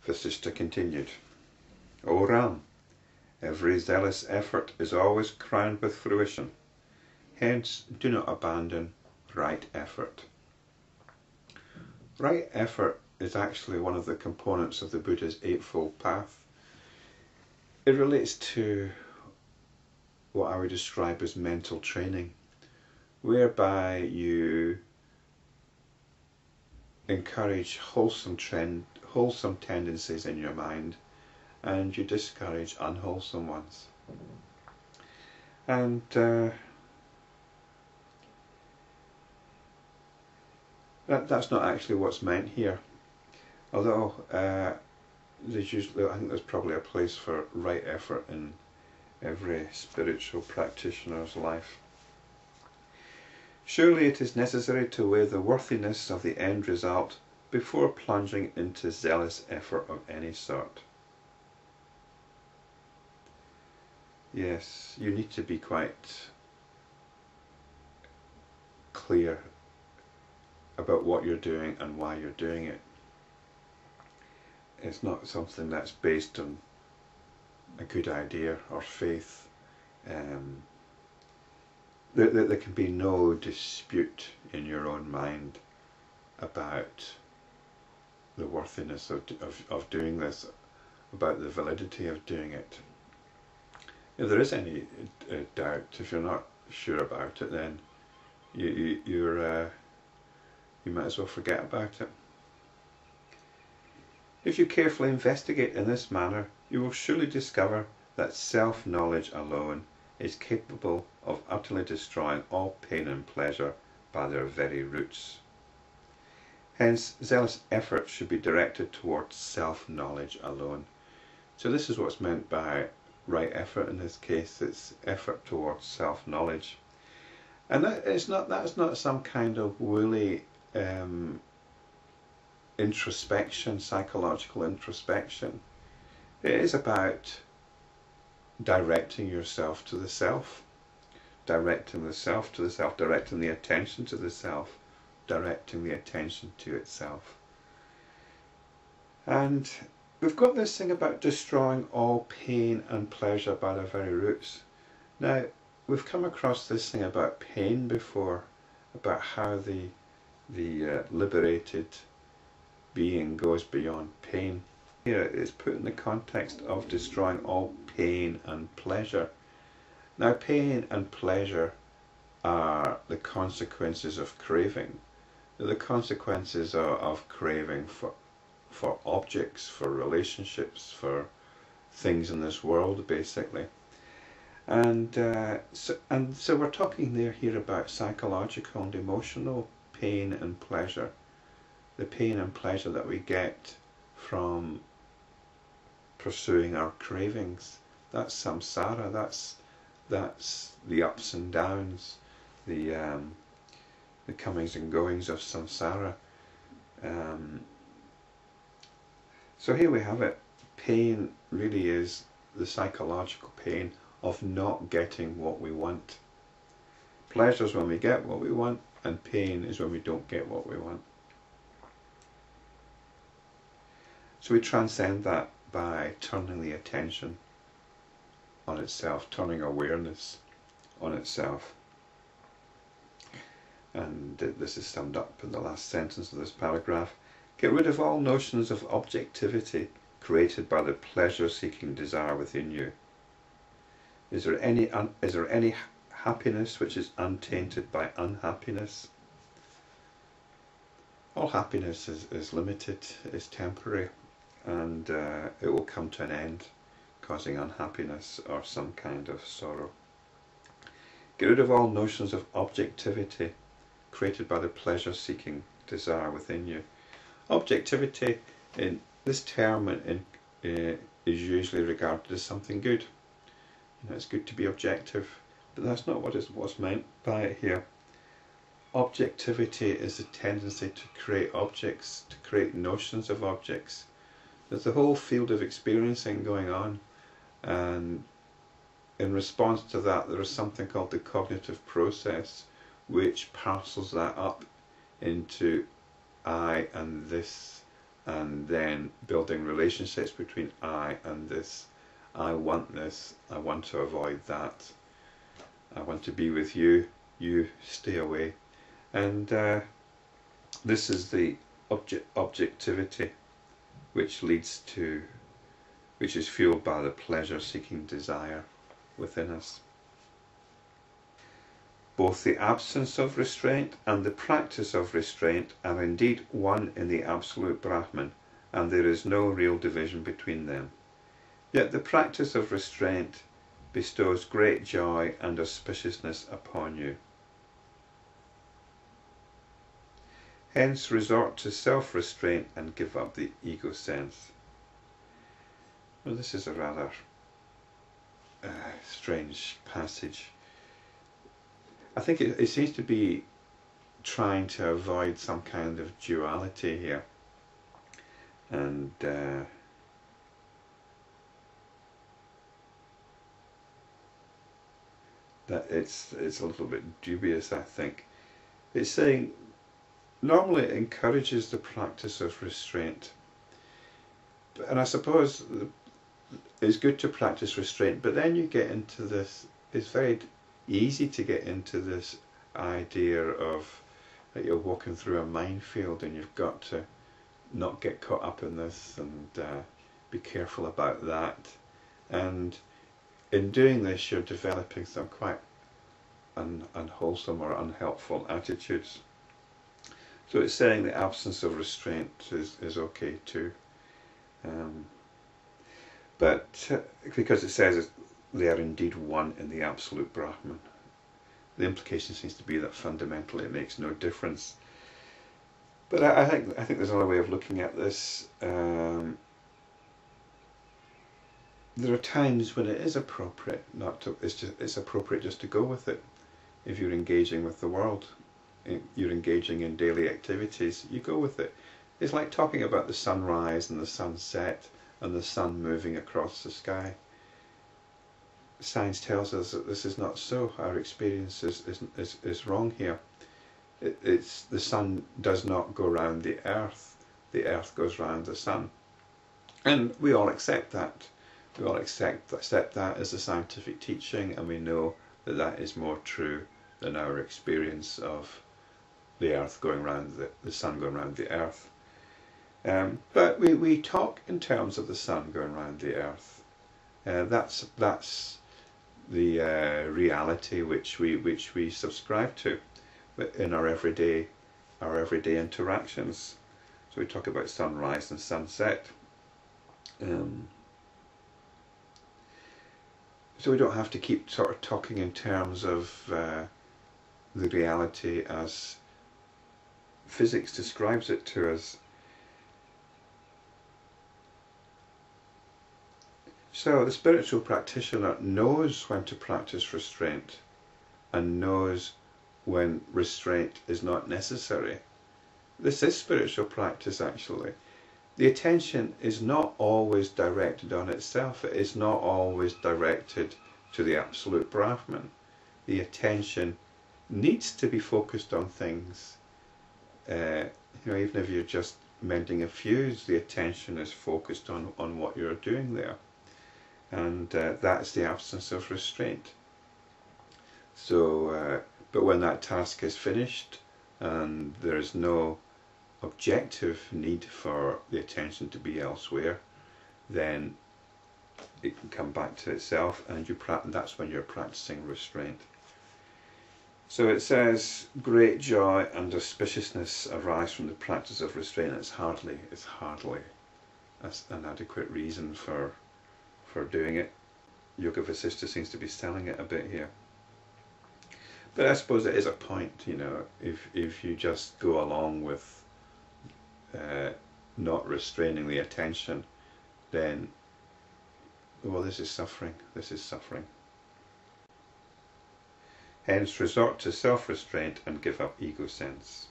Vasistha continued, O Ram, every zealous effort is always crowned with fruition. Hence, do not abandon right effort. Right effort is actually one of the components of the Buddha's Eightfold Path. It relates to what I would describe as mental training, whereby you encourage wholesome tendencies in your mind and you discourage unwholesome ones. And that's not actually what's meant here, although there's usually, I think there's probably a place for right effort in every spiritual practitioner's life. Surely it is necessary to weigh the worthiness of the end result before plunging into zealous effort of any sort. Yes, you need to be quite clear about what you're doing and why you're doing it. It's not something that's based on a good idea or faith. There can be no dispute in your own mind about the worthiness of doing this, about the validity of doing it. If there is any doubt, if you're not sure about it, then you might as well forget about it. If you carefully investigate in this manner, you will surely discover that self-knowledge alone is capable of utterly destroying all pain and pleasure by their very roots. Hence, zealous effort should be directed towards self-knowledge alone. So this is what's meant by right effort in this case. It's effort towards self-knowledge. And that's not some kind of woolly introspection, psychological introspection. It is about directing yourself to the self, directing the self to the self, directing the attention to the self, directing the attention to itself. And we've got this thing about destroying all pain and pleasure by their very roots. Now, we've come across this thing about pain before, about how the liberated being goes beyond pain. Here it is put in the context of destroying all pain and pleasure. Now, pain and pleasure are the consequences of craving. They're the consequences of craving for objects, for relationships, for things in this world, basically. And so we're talking here about psychological and emotional pain and pleasure. The pain and pleasure that we get from pursuing our cravings. That's samsara, that's the ups and downs, the comings and goings of samsara. So here we have it. Pain really is the psychological pain of not getting what we want. Pleasure is when we get what we want, and pain is when we don't get what we want. So we transcend that by turning the attention on itself, turning awareness on itself. And this is summed up in the last sentence of this paragraph. Get rid of all notions of objectivity created by the pleasure-seeking desire within you. Is there any happiness which is untainted by unhappiness? All happiness is limited, is temporary, and it will come to an end, causing unhappiness or some kind of sorrow. Get rid of all notions of objectivity created by the pleasure-seeking desire within you. Objectivity, in this term, is usually regarded as something good. You know, it's good to be objective, but that's not what's meant by it here. Objectivity is the tendency to create objects, to create notions of objects. There's a whole field of experiencing going on, and in response to that there is something called the cognitive process, which parcels that up into I and this and then building relationships between I and this. I want this, I want to avoid that, I want to be with you, you stay away. And this is the objectivity which leads to, which is fueled by the pleasure-seeking desire within us. Both the absence of restraint and the practice of restraint are indeed one in the absolute Brahman, and there is no real division between them. Yet the practice of restraint bestows great joy and auspiciousness upon you. Hence resort to self-restraint and give up the ego sense. Well, this is a rather strange passage. I think it seems to be trying to avoid some kind of duality here, and that it's a little bit dubious, I think. It's saying normally it encourages the practice of restraint, and I suppose it's good to practice restraint, but then you get into this, it's very easy to get into this idea of that you're walking through a minefield and you've got to not get caught up in this and be careful about that. And in doing this, you're developing some quite unwholesome or unhelpful attitudes. So it's saying the absence of restraint is okay too. But because it says they are indeed one in the absolute Brahman, the implication seems to be that fundamentally it makes no difference. But I think there's another way of looking at this. There are times when it is appropriate not to. It's appropriate just to go with it. If you're engaging with the world, you're engaging in daily activities, you go with it. It's like talking about the sunrise and the sunset and the sun moving across the sky. Science tells us that this is not so. Our experience is wrong here. It's the sun does not go round the earth goes round the sun. And we all accept that. We all accept that as a scientific teaching, and we know that that is more true than our experience of the earth going round the sun going round the earth. But we talk in terms of the sun going round the earth. That's the reality which we subscribe to in our everyday interactions. So we talk about sunrise and sunset. So we don't have to keep sort of talking in terms of the reality as physics describes it to us. So the spiritual practitioner knows when to practice restraint and knows when restraint is not necessary. This is spiritual practice, actually. The attention is not always directed on itself. It is not always directed to the absolute Brahman. The attention needs to be focused on things. Even if you're just mending a fuse, the attention is focused on what you're doing there. And that's the absence of restraint. So, but when that task is finished and there is no objective need for the attention to be elsewhere, then it can come back to itself, and that's when you're practicing restraint. So it says, great joy and auspiciousness arise from the practice of restraint. It's hardly an adequate reason for doing it. Yoga Vasistha seems to be selling it a bit here. But I suppose it is a point, if you just go along with not restraining the attention, then, well, this is suffering. Hence resort to self-restraint and give up ego sense.